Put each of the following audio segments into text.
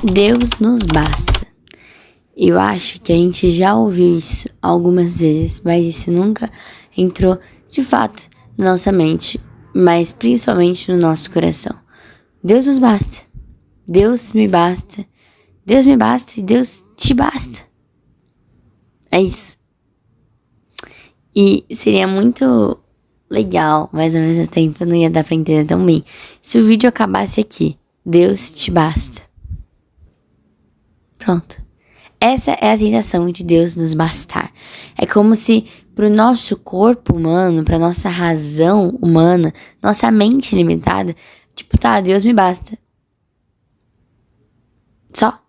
Deus nos basta. Eu acho que a gente já ouviu isso algumas vezes, mas isso nunca entrou de fato na nossa mente, mas principalmente no nosso coração. Deus nos basta. Deus me basta. Deus me basta e Deus te basta. É isso. E seria muito legal, mas ao mesmo tempo não ia dar pra entender tão bem, se o vídeo acabasse aqui. Deus te basta. Pronto. Essa é a sensação de Deus nos bastar. É como se pro nosso corpo humano, pra nossa razão humana, nossa mente limitada, tipo, tá, Deus me basta. Só.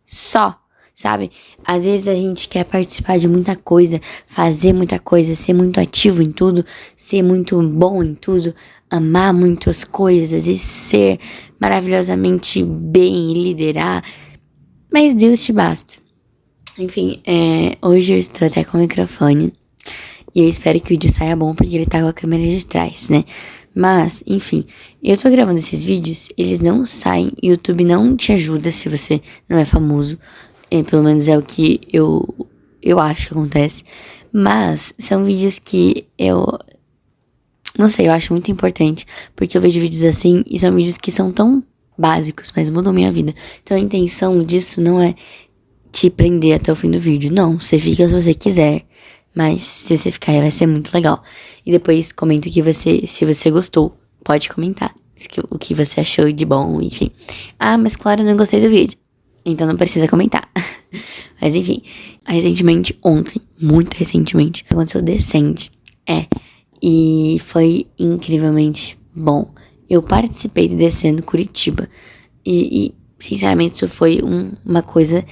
Só. Sabe? Às vezes a gente quer participar de muita coisa, fazer muita coisa, ser muito ativo em tudo, ser muito bom em tudo, amar muitas coisas e ser maravilhosamente bem e liderar. Mas Deus te basta. Enfim, hoje eu estou até com o microfone e eu espero que o vídeo saia bom porque ele tá com a câmera de trás, né? Mas, enfim, eu tô gravando esses vídeos, eles não saem, o YouTube não te ajuda se você não é famoso. Pelo menos é o que eu acho que acontece. Mas são vídeos que não sei, eu acho muito importante. Porque eu vejo vídeos assim e são vídeos que são tão básicos, mas mudam minha vida. Então a intenção disso não é te prender até o fim do vídeo. Não, você fica se você quiser. Mas se você ficar vai ser muito legal. E depois comenta se você gostou. Pode comentar o que você achou de bom, enfim. Ah, mas claro, eu não gostei do vídeo. Então não precisa comentar. Mas enfim, recentemente, ontem, muito recentemente, aconteceu Descende. E foi incrivelmente bom. Eu participei do Descendo Curitiba. E sinceramente, isso foi uma coisa...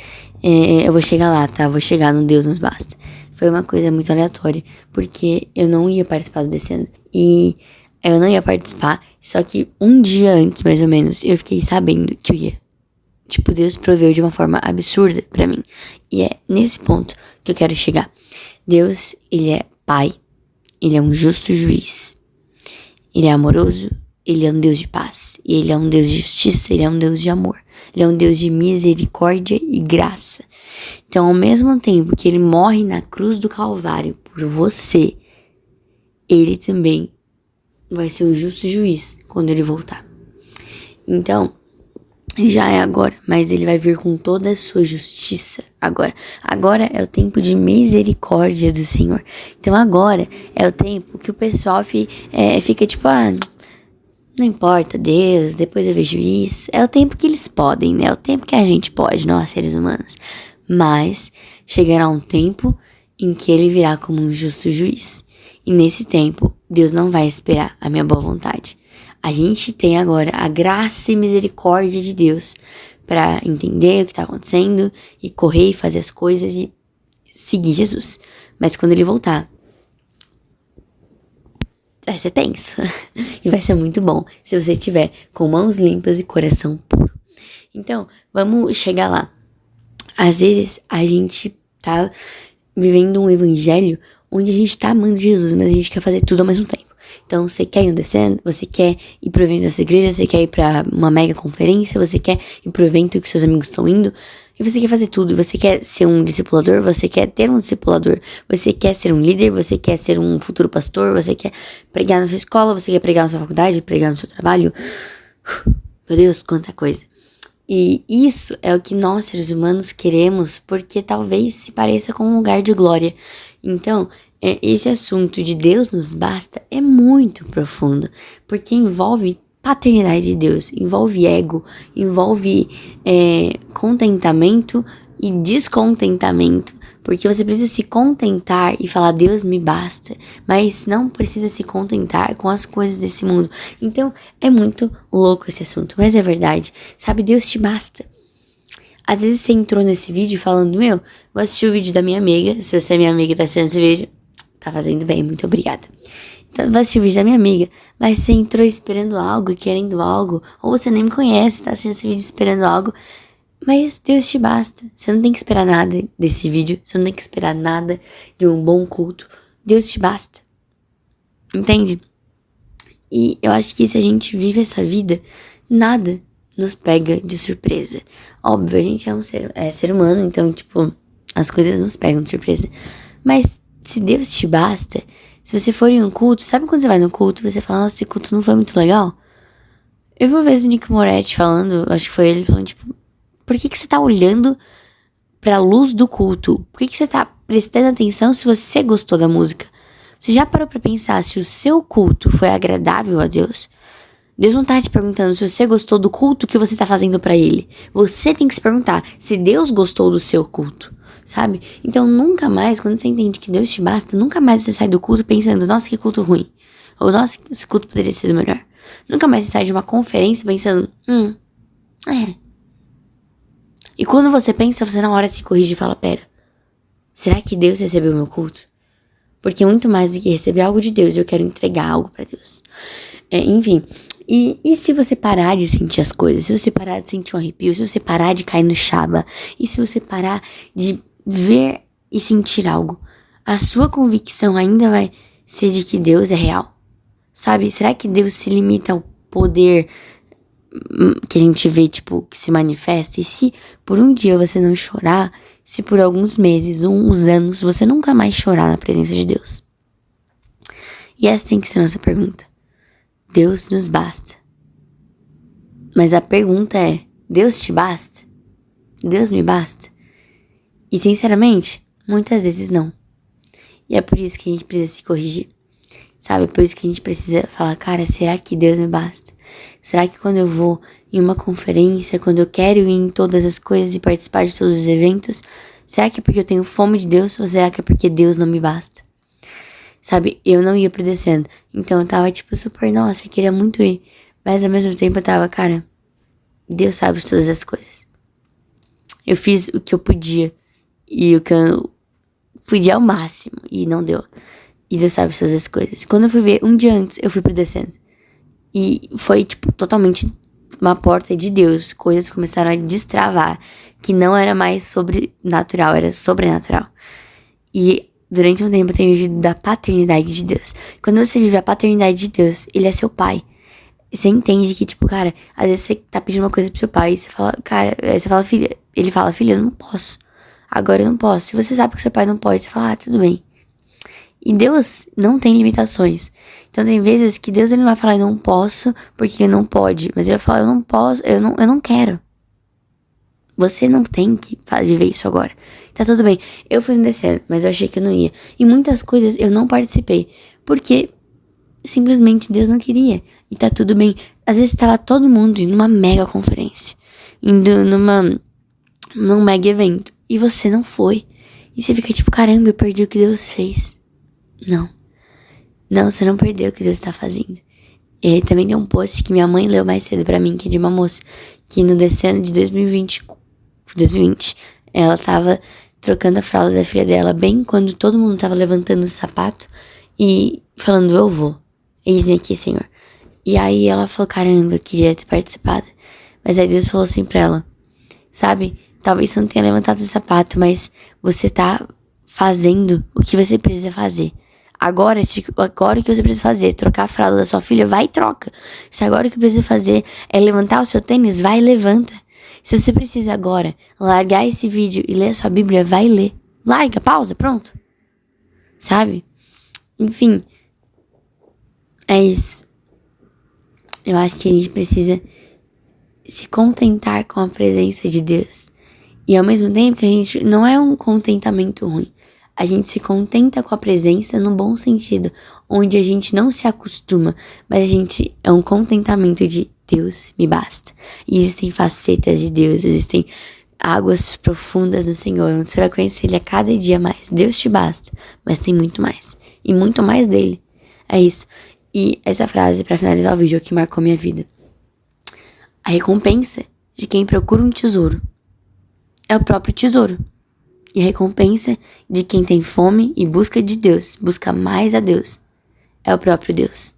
eu vou chegar lá, tá? Vou chegar no Deus nos basta. Foi uma coisa muito aleatória. Porque eu não ia participar do Descendo. E eu não ia participar. Só que um dia antes, mais ou menos, eu fiquei sabendo que eu ia. Tipo, Deus proveu de uma forma absurda pra mim. E é nesse ponto que eu quero chegar. Deus, ele é Pai. Ele é um justo juiz. Ele é amoroso. Ele é um Deus de paz. E ele é um Deus de justiça. Ele é um Deus de amor. Ele é um Deus de misericórdia e graça. Então, ao mesmo tempo que ele morre na cruz do Calvário por você, ele também vai ser o justo juiz quando ele voltar. Então... já é agora, mas ele vai vir com toda a sua justiça agora. Agora é o tempo de misericórdia do Senhor. Então agora é o tempo que o pessoal fica tipo, não importa, Deus, depois eu vejo isso. É o tempo que eles podem, né? É o tempo que a gente pode, nós seres humanos. Mas chegará um tempo em que ele virá como um justo juiz. E nesse tempo, Deus não vai esperar a minha boa vontade. A gente tem agora a graça e misericórdia de Deus para entender o que está acontecendo e correr e fazer as coisas e seguir Jesus. Mas quando ele voltar, vai ser tenso e vai ser muito bom se você tiver com mãos limpas e coração puro. Então, vamos chegar lá. Às vezes a gente tá vivendo um evangelho onde a gente tá amando Jesus, mas a gente quer fazer tudo ao mesmo tempo. Então, você quer ir no Descendo, você quer ir pro evento da sua igreja, você quer ir pra uma mega conferência, você quer ir pro evento que seus amigos estão indo, e você quer fazer tudo. Você quer ser um discipulador, você quer ter um discipulador, você quer ser um líder, você quer ser um futuro pastor, você quer pregar na sua escola, você quer pregar na sua faculdade, pregar no seu trabalho. Meu Deus, quanta coisa. E isso é o que nós, seres humanos, queremos, porque talvez se pareça com um lugar de glória. Então, esse assunto de Deus nos basta é muito profundo, porque envolve paternidade de Deus, envolve ego, envolve contentamento e descontentamento, porque você precisa se contentar e falar Deus me basta, mas não precisa se contentar com as coisas desse mundo. Então é muito louco esse assunto, mas é verdade, sabe, Deus te basta. Às vezes você entrou nesse vídeo falando, vou assistir o vídeo da minha amiga, se você é minha amiga e tá assistindo esse vídeo, tá fazendo bem, muito obrigada. Então, vou assistir o vídeo da minha amiga, mas você entrou esperando algo, querendo algo, ou você nem me conhece, tá assistindo esse vídeo esperando algo, mas Deus te basta. Você não tem que esperar nada desse vídeo, você não tem que esperar nada de um bom culto, Deus te basta. Entende? E eu acho que se a gente vive essa vida, nada nos pega de surpresa. Óbvio, a gente é um ser humano, então, tipo, as coisas nos pegam de surpresa. Mas se Deus te basta, se você for em um culto, sabe quando você vai no culto e você fala, nossa, esse culto não foi muito legal? Eu vi uma vez o Nick Moretti falando, acho que foi ele falando, tipo, por que você tá olhando pra luz do culto? Por que você tá prestando atenção se você gostou da música? Você já parou pra pensar se o seu culto foi agradável a Deus? Deus não tá te perguntando se você gostou do culto que você tá fazendo pra ele. Você tem que se perguntar se Deus gostou do seu culto, sabe? Então nunca mais, quando você entende que Deus te basta, nunca mais você sai do culto pensando, nossa, que culto ruim. Ou, nossa, esse culto poderia ser melhor. Nunca mais você sai de uma conferência pensando, é. E quando você pensa, você na hora se corrige e fala, pera, será que Deus recebeu meu culto? Porque muito mais do que receber algo de Deus, eu quero entregar algo pra Deus. Enfim, e se você parar de sentir as coisas, se você parar de sentir um arrepio, se você parar de cair no chaba, e se você parar de ver e sentir algo, a sua convicção ainda vai ser de que Deus é real? Sabe, será que Deus se limita ao poder que a gente vê, tipo, que se manifesta? E se por um dia você não chorar, se por alguns meses, uns anos, você nunca mais chorar na presença de Deus? E essa tem que ser a nossa pergunta. Deus nos basta. Mas a pergunta é, Deus te basta? Deus me basta? E sinceramente, muitas vezes não. E é por isso que a gente precisa se corrigir. Sabe, por isso que a gente precisa falar, cara, será que Deus me basta? Será que quando eu vou em uma conferência, quando eu quero ir em todas as coisas e participar de todos os eventos, será que é porque eu tenho fome de Deus ou será que é porque Deus não me basta? Sabe, eu não ia pro descendo. Então eu tava tipo super, nossa, eu queria muito ir. Mas ao mesmo tempo eu tava, cara, Deus sabe de todas as coisas. Eu fiz o que eu podia. E o que eu podia ao máximo. E não deu. E Deus sabe de todas as coisas. Quando eu fui ver, um dia antes, eu fui pro descendo. E foi, tipo, totalmente uma porta de Deus. Coisas começaram a destravar. Que não era mais sobrenatural, era sobrenatural. E durante um tempo eu tenho vivido da paternidade de Deus. Quando você vive a paternidade de Deus, Ele é seu pai. Você entende que, tipo, cara, às vezes você tá pedindo uma coisa pro seu pai e você fala, cara, aí você fala, filha, ele fala, filha, eu não posso. Agora eu não posso. Se você sabe que seu pai não pode, você fala, tudo bem. E Deus não tem limitações. Então tem vezes que Deus ele não vai falar, eu não posso, porque ele não pode. Mas ele vai falar, eu não posso, eu não quero. Você não tem que viver isso agora. Tá tudo bem. Eu fui no descendo, mas eu achei que eu não ia. E muitas coisas eu não participei. Porque simplesmente Deus não queria. E tá tudo bem. Às vezes tava todo mundo indo numa mega conferência. Indo num mega evento. E você não foi. E você fica tipo, caramba, eu perdi o que Deus fez. Não. Não, você não perdeu o que Deus tá fazendo. E aí também tem um post que minha mãe leu mais cedo pra mim, que é de uma moça. Que no descendo de 2020, ela tava trocando a fralda da filha dela bem quando todo mundo tava levantando o sapato e falando, eu vou. Eis-me aqui, Senhor. E aí ela falou, caramba, eu queria ter participado. Mas aí Deus falou assim pra ela, sabe, talvez você não tenha levantado o sapato, mas você tá fazendo o que você precisa fazer. Agora o que você precisa fazer é trocar a fralda da sua filha, vai e troca. Se agora o que precisa fazer é levantar o seu tênis, vai e levanta. Se você precisa agora largar esse vídeo e ler a sua Bíblia, vai ler. Larga, pausa, pronto. Sabe? Enfim, é isso. Eu acho que a gente precisa se contentar com a presença de Deus. E ao mesmo tempo que a gente não é um contentamento ruim. A gente se contenta com a presença no bom sentido, onde a gente não se acostuma, mas a gente é um contentamento de Deus me basta. E existem facetas de Deus, existem águas profundas no Senhor, onde você vai conhecer Ele a cada dia mais. Deus te basta, mas tem muito mais. E muito mais dele. É isso. E essa frase, pra finalizar o vídeo, é o que marcou minha vida. A recompensa de quem procura um tesouro é o próprio tesouro. E a recompensa de quem tem fome e busca de Deus, busca mais a Deus, é o próprio Deus.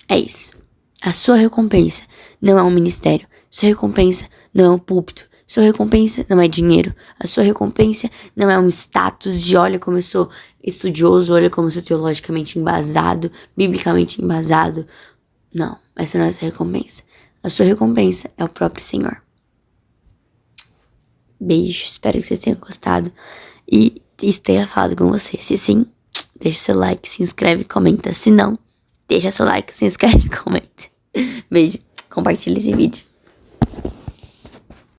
É isso. A sua recompensa não é um ministério. Sua recompensa não é um púlpito. Sua recompensa não é dinheiro. A sua recompensa não é um status de olha como eu sou estudioso, olha como eu sou teologicamente embasado, biblicamente embasado. Não, essa não é a sua recompensa. A sua recompensa é o próprio Senhor. Beijo, espero que vocês tenham gostado e tenha falado com você. Se sim, deixa seu like, se inscreve e comenta. Se não, deixa seu like, se inscreve e comenta. Beijo, compartilha esse vídeo.